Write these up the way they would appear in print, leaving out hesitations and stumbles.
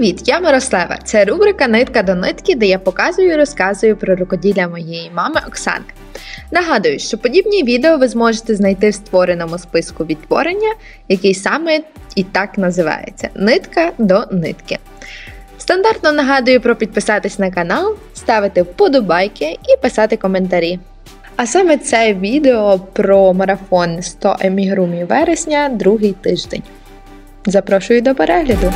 Привіт, я Мирослава. Це рубрика «Нитка до нитки», де я показую і розказую про рукоділля моєї мами Оксани. Нагадую, що подібні відео ви зможете знайти в створеному списку відтворення, який саме і так називається «Нитка до нитки». Стандартно нагадую про підписатись на канал, ставити вподобайки і писати коментарі. А саме це відео про марафон 100 емігурумі вересня, другий тиждень. Запрошую до перегляду!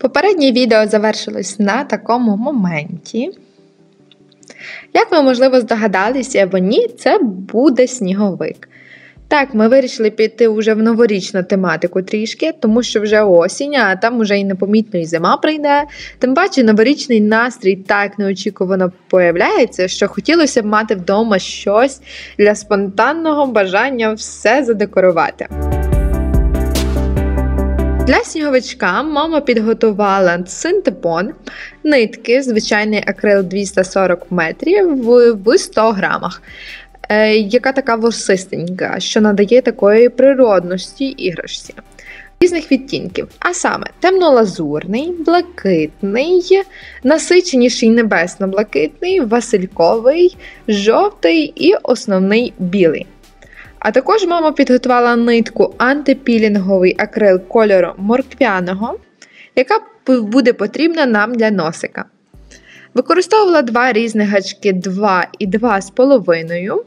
Попереднє відео завершилось на такому моменті. Як ви, можливо, здогадалися або ні, це буде сніговик. Так, ми вирішили піти вже в новорічну тематику трішки, тому що вже осінь, а там вже і непомітно і зима прийде. Тим паче новорічний настрій так неочікувано появляється, що хотілося б мати вдома щось для спонтанного бажання все задекорувати. Для сніговичка мама підготувала синтепон, нитки, звичайний акрил 240 метрів в 100 грамах, яка така ворсистенька, що надає такої природності іграшці. Різних відтінків, а саме темно-лазурний, блакитний, насиченіший небесно-блакитний, васильковий, жовтий і основний білий. А також мама підготувала нитку антипілінговий акрил кольору морквяного, яка буде потрібна нам для носика. Використовувала два різних гачки 2 і 2,5.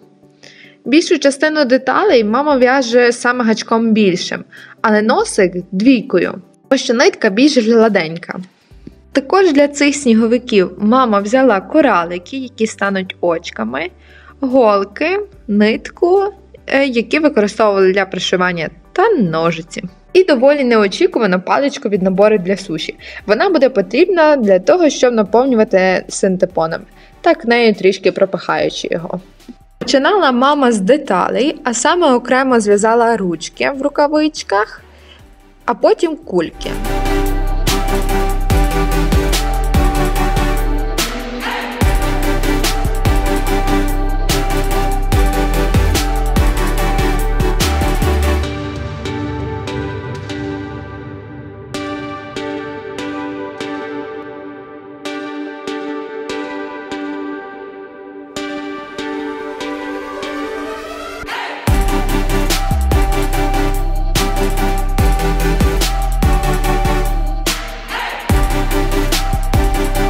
Більшу частину деталей мама в'яже саме гачком більшим, але носик двійкою, тому що нитка більш гладенька. Також для цих сніговиків мама взяла коралики, які стануть очками, голки, нитку, які використовували для пришивання, та ножиці. І доволі неочікувано паличку від набору для суші. Вона буде потрібна для того, щоб наповнювати синтепоном, так нею трішки пропихаючи його. Починала мама з деталей, а саме окремо зв'язала ручки в рукавичках, а потім кульки.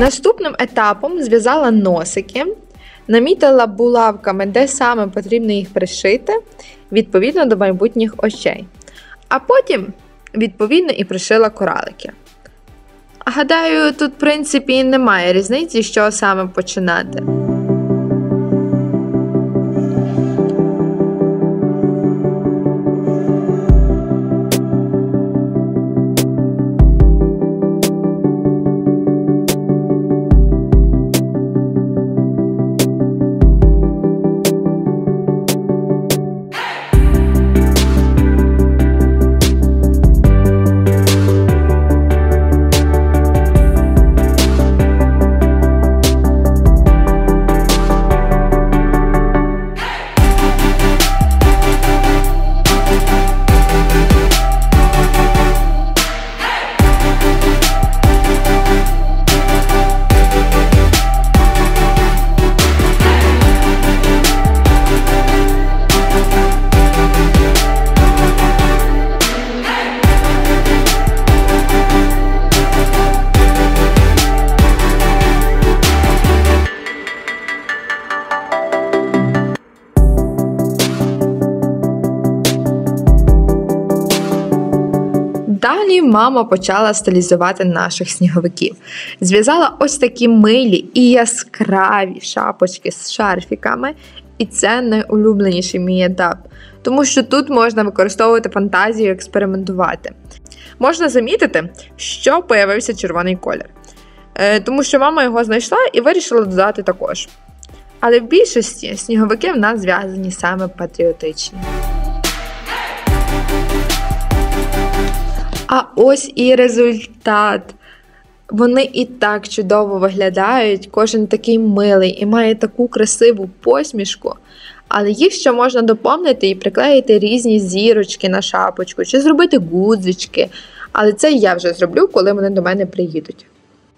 Наступним етапом зв'язала носики, намітила булавками, де саме потрібно їх пришити, відповідно до майбутніх очей. А потім, відповідно, і пришила коралики. Гадаю, тут, в принципі, немає різниці, що саме починати. Далі мама почала стилізувати наших сніговиків. Зв'язала ось такі милі і яскраві шапочки з шарфіками. І це найулюбленіший мій етап, тому що тут можна використовувати фантазію і експериментувати. Можна замітити, що появився червоний колір, тому що мама його знайшла і вирішила додати також. Але в більшості сніговики в нас зв'язані саме патріотичні. А ось і результат. Вони і так чудово виглядають, кожен такий милий і має таку красиву посмішку. Але їх ще можна доповнити і приклеїти різні зірочки на шапочку, чи зробити гудзички. Але це я вже зроблю, коли вони до мене приїдуть.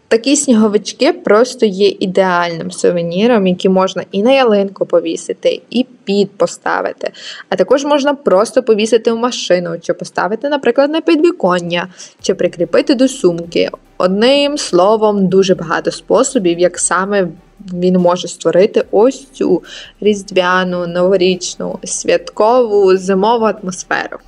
Такі сніговички просто є ідеальним сувеніром, який можна і на ялинку повісити, і поставити. А також можна просто повісити в машину, чи поставити, наприклад, на підвіконня, чи прикріпити до сумки. Одним словом, дуже багато способів, як саме він може створити ось цю різдвяну, новорічну, святкову, зимову атмосферу.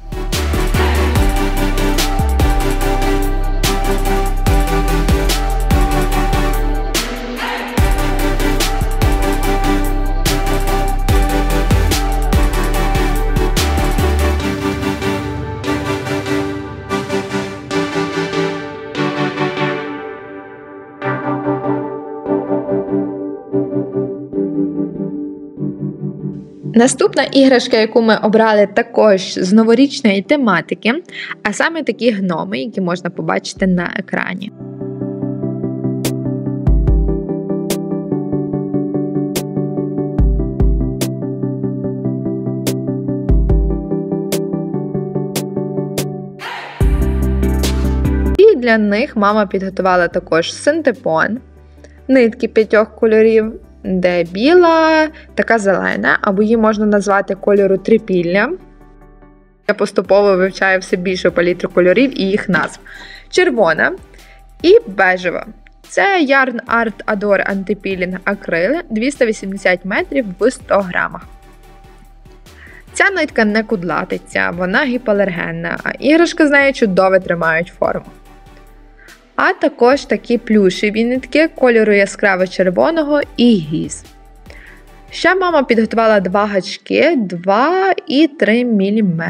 Наступна іграшка, яку ми обрали також з новорічної тематики, а саме такі гноми, які можна побачити на екрані. І для них мама підготувала також синтепон, нитки 5 кольорів, де біла, така зелена, або її можна назвати кольору трипілля. Я поступово вивчаю все більше палітру кольорів і їх назв. Червона і бежева. Це Yarn Art Adore Anti-Peeling Acryl 280 метрів в 100 грамах. Ця нитка не кудлатиться, вона гіпоалергенна, а іграшки з нею чудово тримають форму. А також такі плюшеві нитки кольору яскраво червоного і гіз. Ще мама підготувала 2 гачки 2 і 3 мм.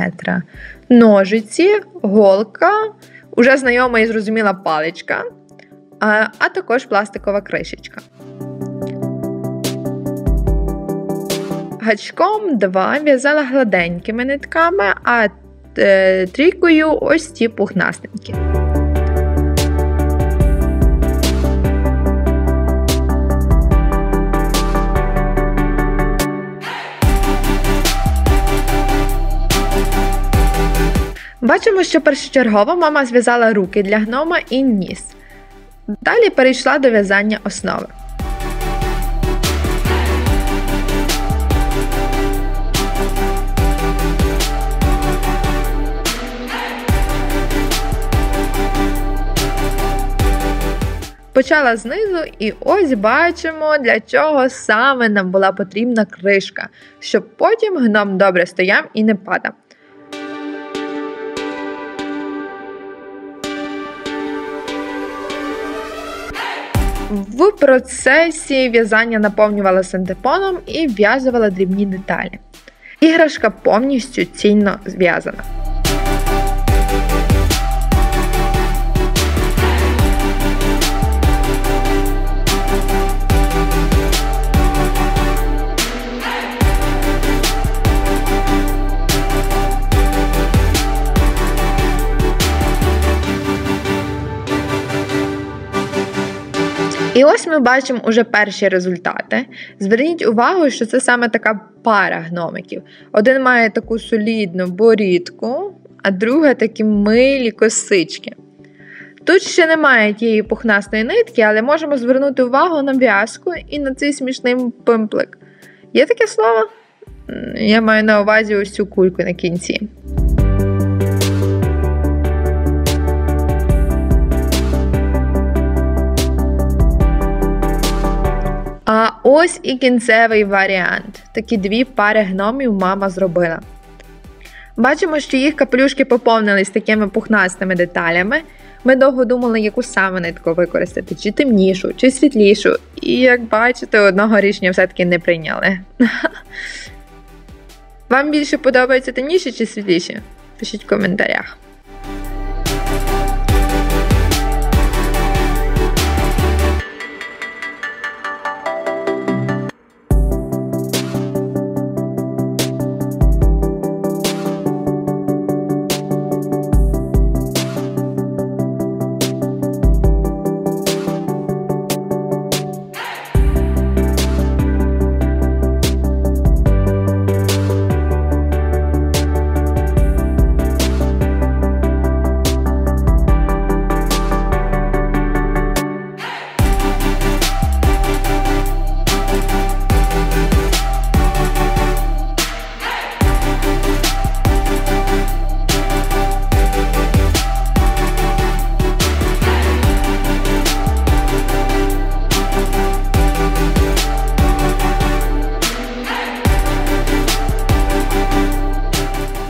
Ножиці, голка, уже знайома і зрозуміла паличка, а також пластикова кришечка. Гачком 2 в'язала гладенькими нитками, а трійкою ось ці пухнастенькі. Бачимо, що першочергово мама зв'язала руки для гнома і ніс. Далі перейшла до в'язання основи. Почала знизу і ось бачимо, для чого саме нам була потрібна кришка, щоб потім гном добре стояв і не падав. В процесі в'язання наповнювала синтепоном і в'язувала дрібні деталі. Іграшка повністю цільно зв'язана. І ось ми бачимо уже перші результати. Зверніть увагу, що це саме така пара гномиків. Один має таку солідну борідку, а друга такі милі косички. Тут ще немає тієї пухнастої нитки, але можемо звернути увагу на в'язку і на цей смішний пимплик. Є таке слово? Я маю на увазі ось цю кульку на кінці. А ось і кінцевий варіант. Такі 2 пари гномів мама зробила. Бачимо, що їх капелюшки поповнились такими пухнастими деталями. Ми довго думали, яку саме нитку використати, чи темнішу, чи світлішу. І, як бачите, одного рішення все-таки не прийняли. Вам більше подобається темніше чи світліше? Пишіть в коментарях.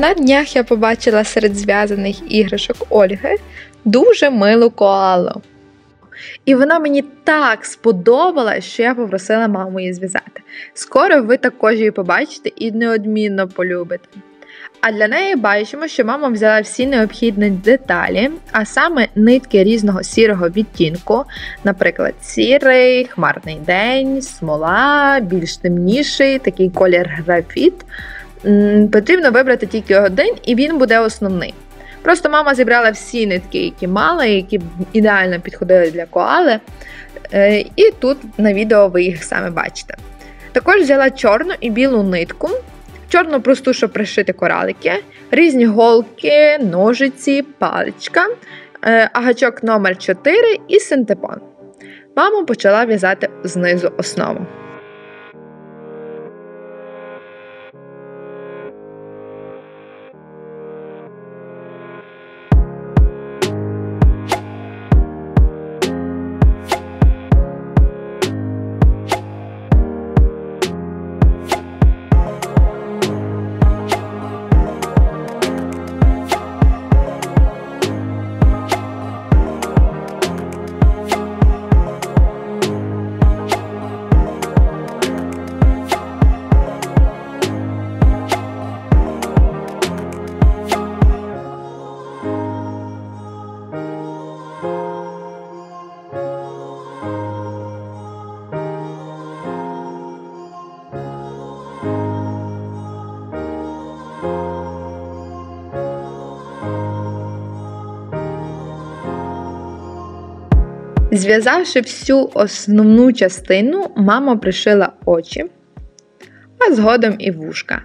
На днях я побачила серед зв'язаних іграшок Ольги дуже милу коалу. І вона мені так сподобалась, що я попросила маму її зв'язати. Скоро ви також її побачите і неодмінно полюбите. А для неї бачимо, що мама взяла всі необхідні деталі, а саме нитки різного сірого відтінку, наприклад, сірий, хмарний день, смола, більш темніший, такий колір графіт. Потрібно вибрати тільки один, і він буде основний. Просто мама зібрала всі нитки, які мала, які ідеально підходили для коали, і тут на відео ви їх саме бачите. Також взяла чорну і білу нитку, чорну просту, щоб пришити коралики, різні голки, ножиці, паличка, гачок номер 4 і синтепон. Мама почала в'язати знизу основу. Зв'язавши всю основну частину, мама пришила очі, а згодом і вушка.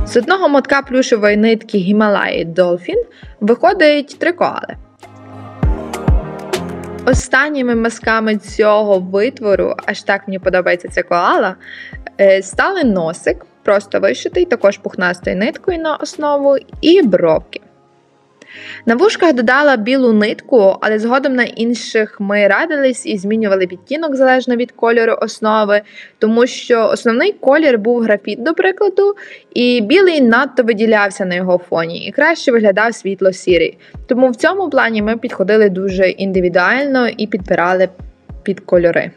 З одного мотка плюшевої нитки Himalaya Dolphin виходить 3 коали. Останніми мазками цього витвору, аж так мені подобається ця коала, стали носик, просто вишитий, також пухнастою ниткою на основу, і бровки. На вушках додала білу нитку, але згодом на інших ми радились і змінювали відтінок залежно від кольору основи, тому що основний колір був графіт, до прикладу, і білий надто виділявся на його фоні і краще виглядав світло-сірий. Тому в цьому плані ми підходили дуже індивідуально і підбирали під кольори.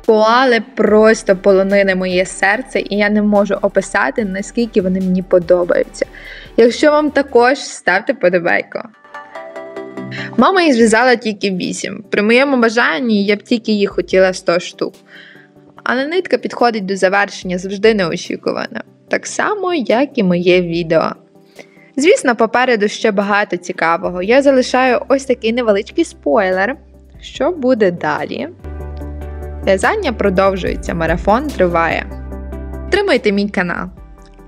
Коали просто полонили моє серце, і я не можу описати, наскільки вони мені подобаються. Якщо вам також, ставте подобайку. Мама їх зв'язала тільки 8. При моєму бажанні я б тільки їх хотіла 100 штук. але нитка підходить до завершення завжди неочікувано. Так само, як і моє відео. Звісно, попереду ще багато цікавого. Я залишаю ось такий невеличкий спойлер, що буде далі. В'язання продовжується, марафон триває. Підтримуйте мій канал.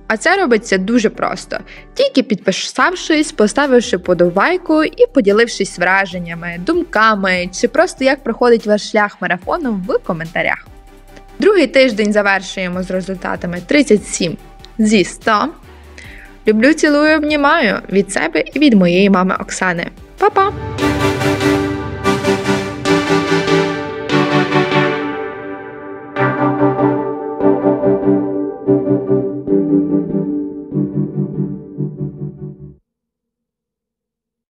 А це робиться дуже просто. Тільки підписавшись, поставивши подобайку і поділившись враженнями, думками, чи просто як проходить ваш шлях марафоном в коментарях. Другий тиждень завершуємо з результатами 37 зі 100. Люблю, цілую, обнімаю від себе і від моєї мами Оксани. Па-па!